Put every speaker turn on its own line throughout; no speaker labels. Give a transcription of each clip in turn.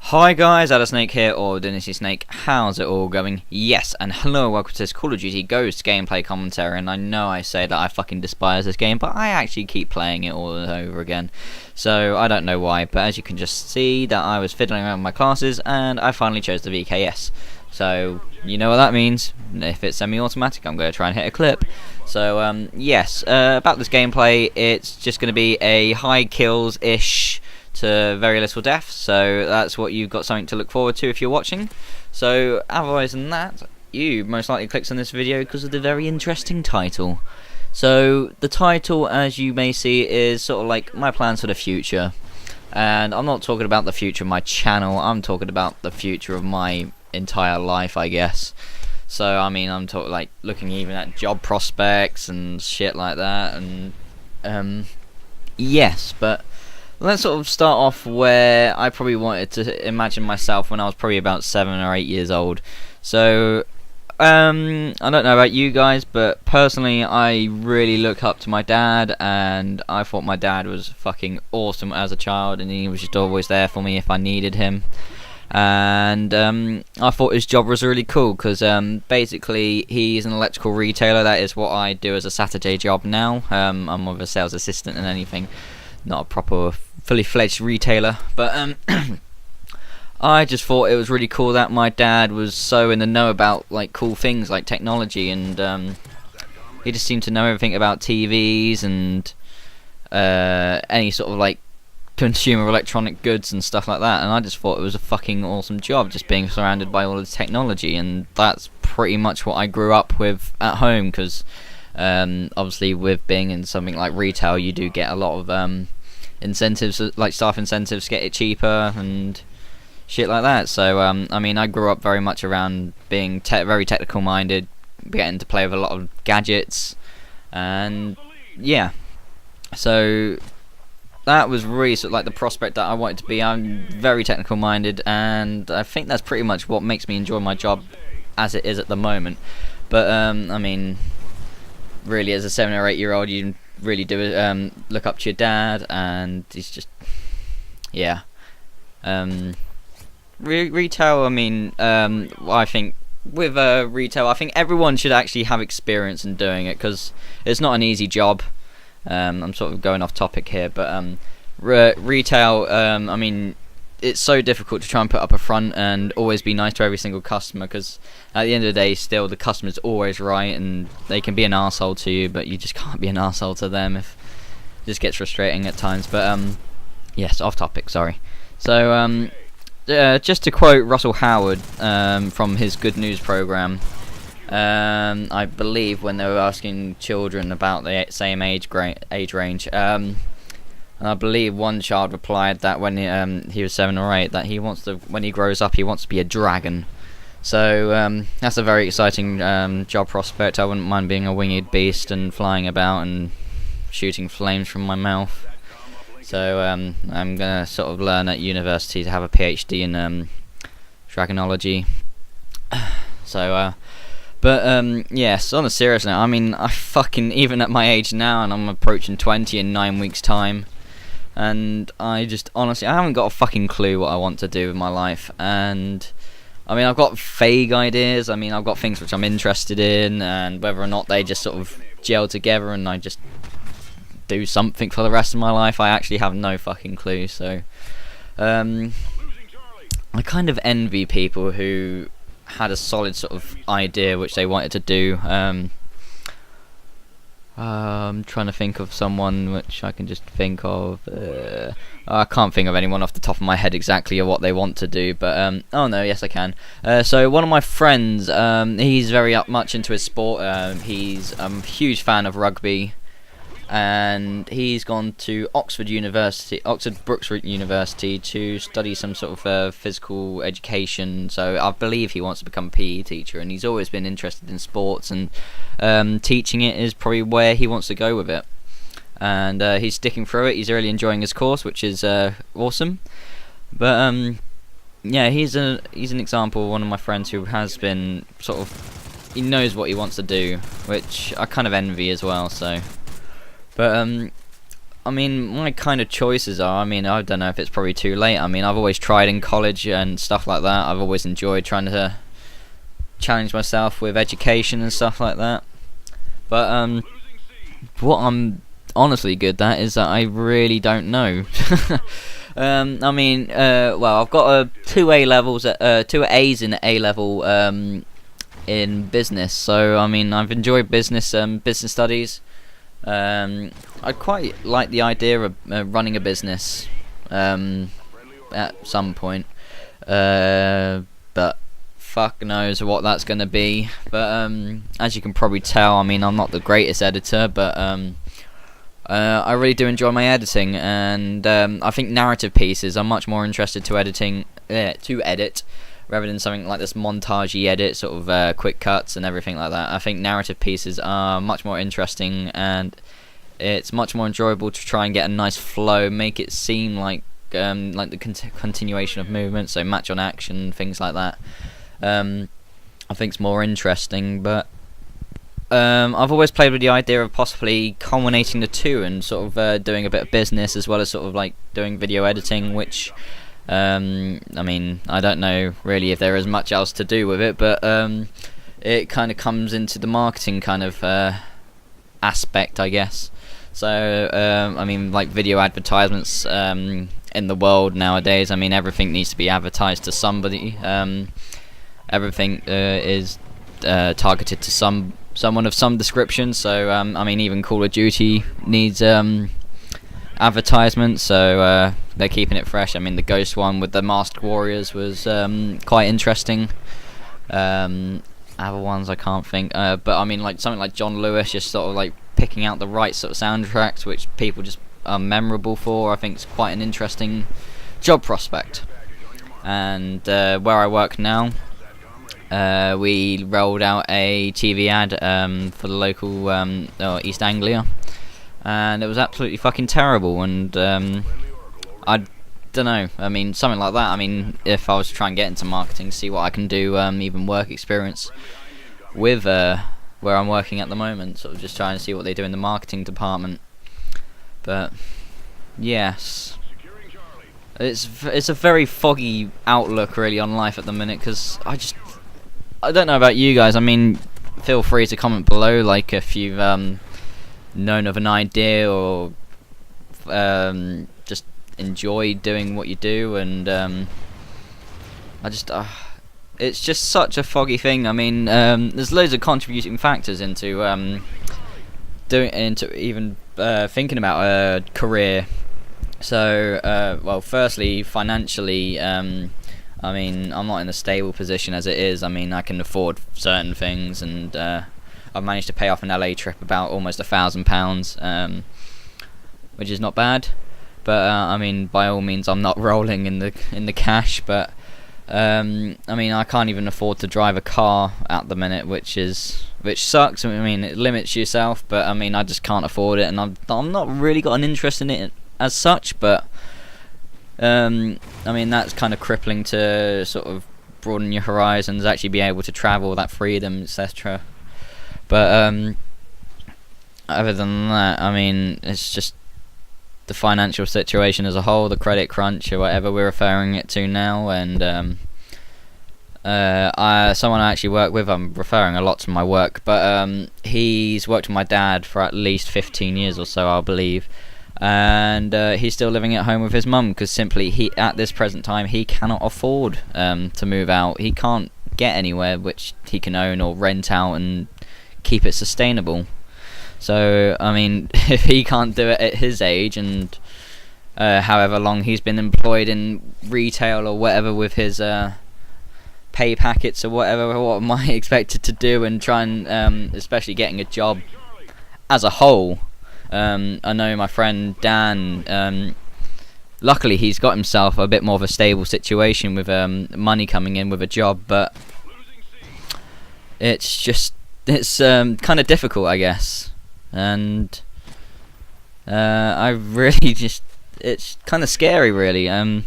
Hi guys, Snake here, or Dynasty Snake. How's it all going? Yes, and hello, welcome to this Call of Duty Ghost gameplay commentary. And I know I say that I fucking despise this game, but I actually keep playing it all over again. So I don't know why, but as you can just see, that I was fiddling around with my classes, and I finally chose the VKS. So you know what that means. If it's semi-automatic, I'm going to try and hit a clip. So yes, about this gameplay, it's just going to be a high kills-ish to very little death, so that's what you've got something to look forward to if you're watching. So otherwise than that, you most likely clicked on this video because of the very interesting title. So the title, as you may see, is sort of like my plans for the future, and I'm not talking about the future of my channel, I'm talking about the future of my entire life, I guess. So I mean, I'm talking like looking even at job prospects and shit like that, and yes, but let's sort of start off where I probably wanted to imagine myself when I was probably about 7 or 8 years old. So, I don't know about you guys, but personally I really look up to my dad, and I thought my dad was fucking awesome as a child, and he was just always there for me if I needed him. And I thought his job was really cool because basically he's an electrical retailer. That is what I do as a Saturday job now. I'm more of a sales assistant than anything, not a proper fully fledged retailer, but I just thought it was really cool that my dad was so in the know about like cool things like technology, and he just seemed to know everything about TVs and any sort of like consumer electronic goods and stuff like that, and I just thought it was a fucking awesome job just being surrounded by all this technology. And that's pretty much what I grew up with at home, because obviously with being in something like retail, you do get a lot of incentives, like staff incentives, to get it cheaper and shit like that. So I mean, I grew up very much around being very technical minded, getting to play with a lot of gadgets, and yeah, so that was really sort of like the prospect that I wanted to be. I'm very technical minded, and I think that's pretty much what makes me enjoy my job as it is at the moment. But I mean, really, as a 7 or 8 year old, you really do look up to your dad, and he's just, yeah. Retail, I mean, I think with retail, I think everyone should actually have experience in doing it, because it's not an easy job. I'm sort of going off topic here, but retail, I mean, it's so difficult to try and put up a front and always be nice to every single customer, because at the end of the day, still the customer's always right, and they can be an arsehole to you, but you just can't be an arsehole to them. If it just gets frustrating at times. But yes, off topic, sorry. So just to quote Russell Howard from his Good News program, I believe when they were asking children about the same age range, I believe one child replied that when he was 7 or 8, that he wants to, when he grows up, he wants to be a dragon. So that's a very exciting job prospect. I wouldn't mind being a winged beast and flying about and shooting flames from my mouth. So I'm gonna sort of learn at university to have a PhD in dragonology. So but yes, on a serious note, I mean, I fucking, even at my age now, and I'm approaching 20 in 9 weeks time, and I just honestly, I haven't got a fucking clue what I want to do with my life. And I mean, I've got vague ideas. I mean, I've got things which I'm interested in, and whether or not they just sort of gel together and I just do something for the rest of my life, I actually have no fucking clue. So I kind of envy people who had a solid sort of idea which they wanted to do. I'm trying to think of someone which I can just think of. I can't think of anyone off the top of my head exactly of what they want to do, but oh no, yes I can. So one of my friends, he's very much into his sport. He's a huge fan of rugby, and he's gone to Oxford Brookes University to study some sort of physical education. So I believe he wants to become a PE teacher, and he's always been interested in sports, and teaching it is probably where he wants to go with it. And he's sticking through it. He's really enjoying his course, which is awesome. But yeah, he's an example of one of my friends who has been sort of, he knows what he wants to do, which I kind of envy as well. So, but I mean, my kind of choices are, I mean, I don't know if it's probably too late. I mean, I've always tried in college and stuff like that. I've always enjoyed trying to challenge myself with education and stuff like that. But what I'm honestly good at is that I really don't know. I mean, well, I've got two A's in A level in business. So I mean, I've enjoyed business studies. I quite like the idea of running a business at some point, but fuck knows what that's going to be. But as you can probably tell, I mean, I'm not the greatest editor, but I really do enjoy my editing, and I think narrative pieces I'm much more interested to edit rather than something like this montagey edit, sort of quick cuts and everything like that. I think narrative pieces are much more interesting, and it's much more enjoyable to try and get a nice flow, make it seem like the continuation of movement, so match on action, things like that. I think it's more interesting, but I've always played with the idea of possibly culminating the two and sort of doing a bit of business as well as sort of like doing video editing, which I mean, I don't know really if there is much else to do with it, but it kind of comes into the marketing kind of aspect, I guess. So I mean, like video advertisements in the world nowadays, I mean, everything needs to be advertised to somebody. Everything is targeted to someone of some description. So I mean, even Call of Duty needs advertisements, so they're keeping it fresh. I mean, the Ghost one with the Masked Warriors was quite interesting. Other ones I can't think, but I mean, like something like John Lewis, just sort of like picking out the right sort of soundtracks which people just are memorable for. I think it's quite an interesting job prospect. And where I work now, we rolled out a TV ad for the local East Anglia, and it was absolutely fucking terrible. And I don't know, I mean, something like that. I mean, if I was to try and get into marketing, see what I can do, even work experience with where I'm working at the moment, sort of just trying to see what they do in the marketing department. But yes, it's a very foggy outlook really on life at the minute, because I don't know about you guys. I mean, feel free to comment below, like if you've known of an idea or just enjoy doing what you do. And it's just such a foggy thing. I mean, there's loads of contributing factors into even thinking about a career. So well, firstly, financially, I mean, I'm not in a stable position as it is. I mean, I can afford certain things, and I've managed to pay off an LA trip about almost £1,000, which is not bad. But I mean, by all means, I'm not rolling in the cash. But I mean, I can't even afford to drive a car at the minute, which sucks. I mean, it limits yourself, but I mean, I just can't afford it, and I'm not really got an interest in it as such. But I mean, that's kind of crippling to sort of broaden your horizons, actually be able to travel, that freedom, etc. But other than that, I mean, it's just the financial situation as a whole, the credit crunch or whatever we're referring it to now. And someone I actually work with, I'm referring a lot to my work, but he's worked with my dad for at least 15 years or so, I believe. And he's still living at home with his mum, because simply at this present time he cannot afford to move out. He can't get anywhere which he can own or rent out and keep it sustainable. So I mean, if he can't do it at his age, and however long he's been employed in retail or whatever with his pay packets or whatever, what am I expected to do? And try and especially getting a job as a whole. I know my friend Dan, luckily he's got himself a bit more of a stable situation with money coming in with a job, but it's kind of difficult, I guess. And I really just, it's kind of scary really. I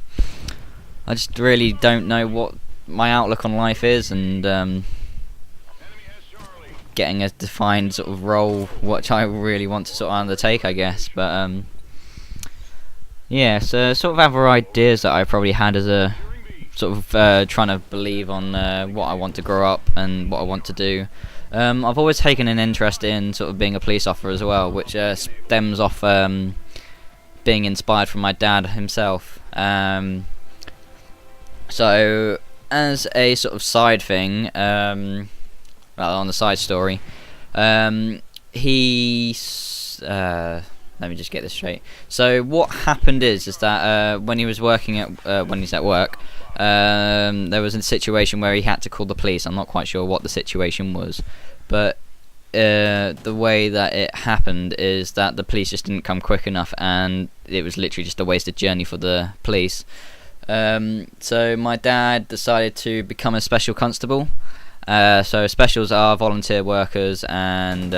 just really don't know what my outlook on life is, and getting a defined sort of role which I really want to sort of undertake, I guess. But yeah, so sort of other ideas that I probably had as a sort of trying to believe on what I want to grow up and what I want to do. I've always taken an interest in sort of being a police officer as well, which stems off being inspired from my dad himself. So, as a sort of side thing, well, on the side story, he let me just get this straight. So what happened is that when he was working at when he's at work, there was a situation where he had to call the police. I'm not quite sure what the situation was, but the way that it happened is that the police just didn't come quick enough, and it was literally just a wasted journey for the police. So my dad decided to become a special constable. So specials are volunteer workers, and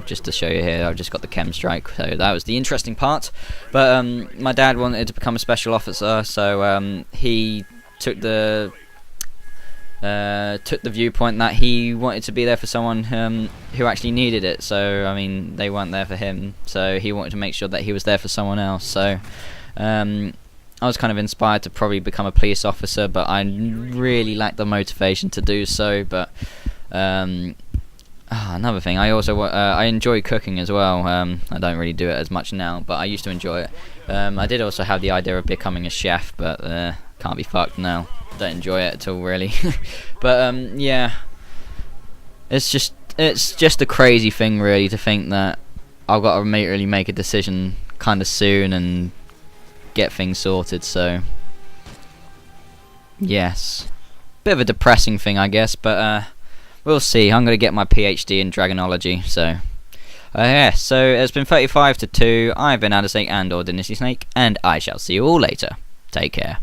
just to show you here, I've just got the chem strike, so that was the interesting part. But my dad wanted to become a special officer, so he took the viewpoint that he wanted to be there for someone who actually needed it. So I mean, they weren't there for him, so he wanted to make sure that he was there for someone else. So I was kind of inspired to probably become a police officer, but I really lacked the motivation to do so. But another thing, I also I enjoy cooking as well. I don't really do it as much now, but I used to enjoy it. I did also have the idea of becoming a chef, but can't be fucked now. Don't enjoy it at all, really. But yeah, it's just a crazy thing, really, to think that I've got to really make a decision kind of soon and get things sorted. So yes, bit of a depressing thing, I guess, but we'll see. I'm going to get my PhD in dragonology. So yeah, so it's been 35 to 2. I've been Adder Snake and or Dynasty Snake, and I shall see you all later. Take care.